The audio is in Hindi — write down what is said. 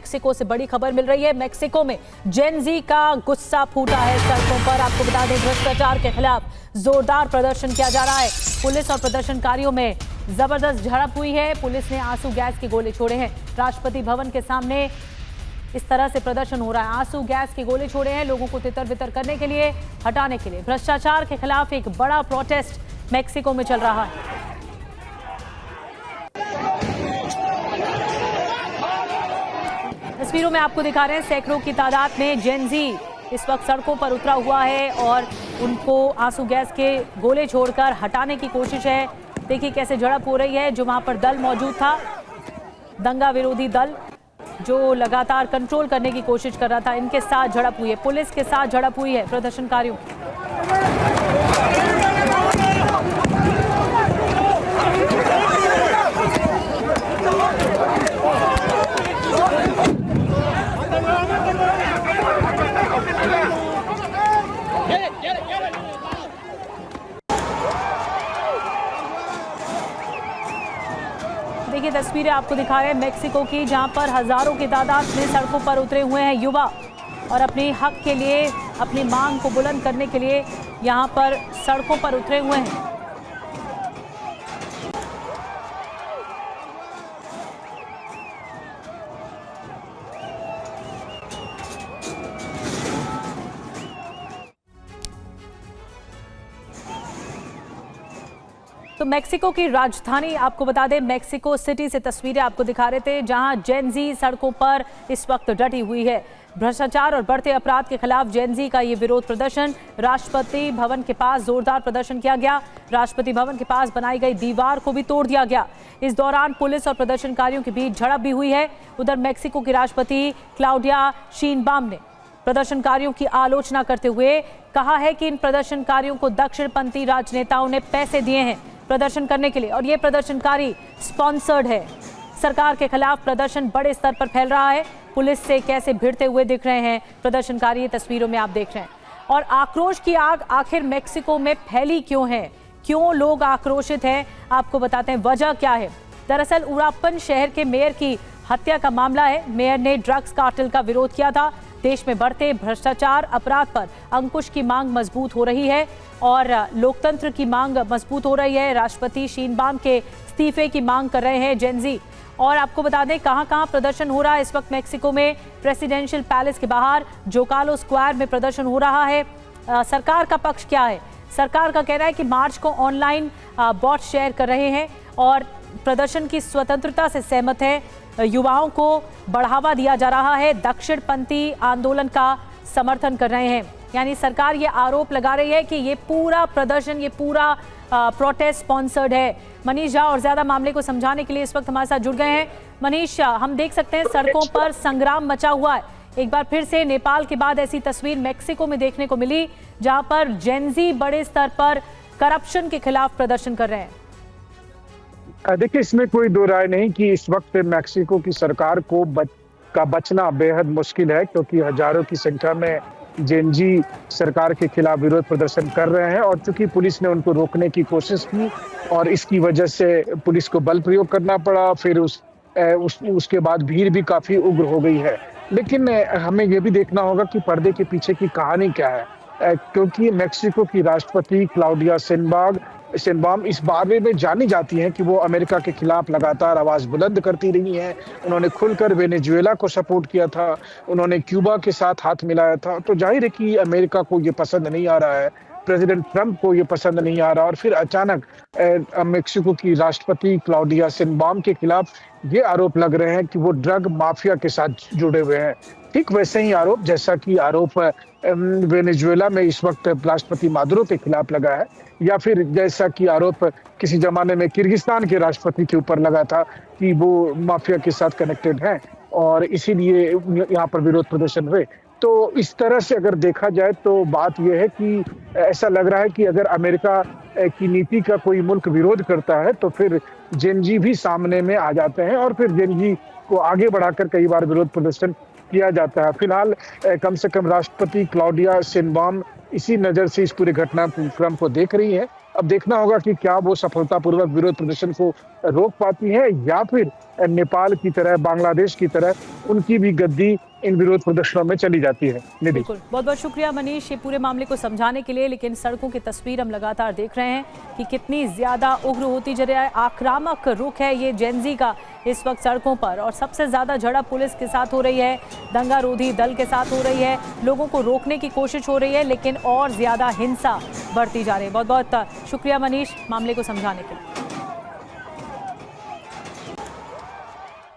मैक्सिको से बड़ी खबर मिल रही है। मैक्सिको में जेन ज़ी का गुस्सा फूटा है सड़कों पर। आपको बता दें, भ्रष्टाचार के खिलाफ जोरदार प्रदर्शन किया जा रहा है। पुलिस और प्रदर्शनकारियों में जबरदस्त झड़प हुई है। पुलिस ने आंसू गैस के गोले छोड़े हैं। राष्ट्रपति भवन के सामने इस तरह से प्रदर्शन हो रहा है। आंसू गैस के गोले छोड़े हैं लोगों को तितर बितर करने के लिए, हटाने के लिए। भ्रष्टाचार के खिलाफ एक बड़ा प्रोटेस्ट मैक्सिको में चल रहा है। तस्वीरों में आपको दिखा रहे हैं, सैकड़ों की तादाद में जेन ज़ी इस वक्त सड़कों पर उतरा हुआ है और उनको आंसू गैस के गोले छोड़कर हटाने की कोशिश है। देखिए कैसे झड़प हो रही है। जो वहां पर दल मौजूद था, दंगा विरोधी दल, जो लगातार कंट्रोल करने की कोशिश कर रहा था, इनके साथ झड़प हुई है। पुलिस के साथ झड़प हुई है प्रदर्शनकारियों। देखिए तस्वीरें आपको दिखा रहे हैं मैक्सिको की, जहां पर हजारों की तादाद में सड़कों पर उतरे हुए हैं युवा और अपने हक के लिए, अपनी मांग को बुलंद करने के लिए यहां पर सड़कों पर उतरे हुए हैं। तो मैक्सिको की राजधानी, आपको बता दें, मैक्सिको सिटी से तस्वीरें आपको दिखा रहे थे, जहां जेन ज़ी सड़कों पर इस वक्त डटी हुई है। भ्रष्टाचार और बढ़ते अपराध के खिलाफ जेन ज़ी का ये विरोध प्रदर्शन राष्ट्रपति भवन के पास जोरदार प्रदर्शन किया गया। राष्ट्रपति भवन के पास बनाई गई दीवार को भी तोड़ दिया गया। इस दौरान पुलिस और प्रदर्शनकारियों के बीच झड़प भी हुई है। उधर मैक्सिको की राष्ट्रपति क्लाउडिया शीनबाम ने प्रदर्शनकारियों की आलोचना करते हुए कहा है कि इन प्रदर्शनकारियों को दक्षिणपंथी राजनेताओं ने पैसे दिए हैं प्रदर्शन करने के लिए और ये प्रदर्शनकारी स्पॉन्सर्ड है। सरकार के खिलाफ प्रदर्शन बड़े स्तर पर फैल रहा है। पुलिस से कैसे भिड़ते हुए दिख रहे हैं प्रदर्शनकारी, ये तस्वीरों में आप देख रहे हैं। और आक्रोश की आग आखिर मैक्सिको में फैली क्यों है, क्यों लोग आक्रोशित हैं, आपको बताते हैं वजह क्या है। दरअसल उरापन शहर के मेयर की हत्या का मामला है। मेयर ने ड्रग्स कार्टेल का विरोध किया था। देश में बढ़ते भ्रष्टाचार अपराध पर अंकुश की मांग मजबूत हो रही है और लोकतंत्र की मांग मजबूत हो रही है। राष्ट्रपति शीनबाम के इस्तीफे की मांग कर रहे हैं जेन ज़ी। और आपको बता दें कहां प्रदर्शन हो रहा है इस वक्त मैक्सिको में। प्रेसिडेंशियल पैलेस के बाहर जोकालो स्क्वायर में प्रदर्शन हो रहा है। सरकार का पक्ष क्या है? सरकार का कहना है कि मार्च को ऑनलाइन बॉट शेयर कर रहे हैं और प्रदर्शन की स्वतंत्रता से सहमत है। युवाओं को बढ़ावा दिया जा रहा है, दक्षिणपंथी आंदोलन का समर्थन कर रहे हैं। यानी सरकार ये आरोप लगा रही है कि ये पूरा प्रदर्शन, ये पूरा प्रोटेस्ट स्पॉन्सर्ड है। मनीष झा और ज्यादा मामले को समझाने के लिए इस वक्त हमारे साथ जुड़ गए हैं। मनीष, हम देख सकते हैं सड़कों पर संग्राम मचा हुआ है। एक बार फिर से नेपाल के बाद ऐसी तस्वीर मैक्सिको में देखने को मिली, जहां पर जेन ज़ी बड़े स्तर पर करप्शन के खिलाफ प्रदर्शन कर रहे हैं। देखिए, इसमें कोई दो राय नहीं कि इस वक्त मैक्सिको की सरकार को बचना बेहद मुश्किल है, क्योंकि हजारों की संख्या में जेन ज़ी सरकार के खिलाफ विरोध प्रदर्शन कर रहे हैं। और चूंकि पुलिस ने उनको रोकने की कोशिश की और इसकी वजह से पुलिस को बल प्रयोग करना पड़ा, फिर उसके बाद भीड़ भी काफी उग्र हो गई है। लेकिन हमें यह भी देखना होगा कि पर्दे के पीछे की कहानी क्या है, क्योंकि मैक्सिको की राष्ट्रपति क्लाउडिया शीनबाम इस बारे में जानी जाती हैं कि वो अमेरिका के खिलाफ लगातार आवाज बुलंद करती रही हैं। उन्होंने खुलकर वेनेजुएला को सपोर्ट किया था, उन्होंने क्यूबा के साथ हाथ मिलाया था। तो जाहिर है कि अमेरिका को ये पसंद नहीं आ रहा है, प्रेसिडेंट ट्रंप को ये पसंद नहीं आ रहा। और फिर अचानक मैक्सिको की राष्ट्रपति क्लाउडिया शीनबाम के खिलाफ ये आरोप लग रहे हैं कि वो ड्रग माफिया के साथ जुड़े हुए हैं। ठीक वैसे ही आरोप जैसा कि आरोप वेनेजुएला में इस वक्त राष्ट्रपति मादुरो के खिलाफ लगा है, या फिर जैसा कि आरोप किसी जमाने में किर्गिस्तान के राष्ट्रपति के ऊपर लगा था कि वो माफिया के साथ कनेक्टेड हैं और इसीलिए यहाँ पर विरोध प्रदर्शन हुए। तो इस तरह से अगर देखा जाए तो बात यह है कि ऐसा लग रहा है कि अगर अमेरिका की नीति का कोई मुल्क विरोध करता है तो फिर जेन ज़ी भी सामने में आ जाते हैं और फिर जेन ज़ी को आगे बढ़ाकर कई बार विरोध प्रदर्शन किया जाता है। फिलहाल कम से कम राष्ट्रपति क्लाउडिया शीनबाम इसी नजर से इस पूरे घटनाक्रम को देख रही है। अब देखना होगा कि क्या वो सफलतापूर्वक विरोध प्रदर्शन को रोक पाती है, या फिर नेपाल की तरह, बांग्लादेश की तरह उनकी भी गद्दी इन विरोध प्रदर्शनों में चली जाती है। निधि, बिल्कुल, बहुत बहुत शुक्रिया मनीष ये पूरे मामले को समझाने के लिए। लेकिन सड़कों की तस्वीर हम लगातार देख रहे हैं कि कितनी ज्यादा उग्र होती जा रही है, आक्रामक रुख है ये जेनजी का इस वक्त सड़कों पर, और सबसे ज्यादा झड़प पुलिस के साथ हो रही है, दंगारोधी दल के साथ हो रही है, लोगों को रोकने की कोशिश हो रही है, लेकिन और ज्यादा हिंसा बढ़ती जा रही है। बहुत बहुत शुक्रिया मनीष मामले को समझाने के लिए।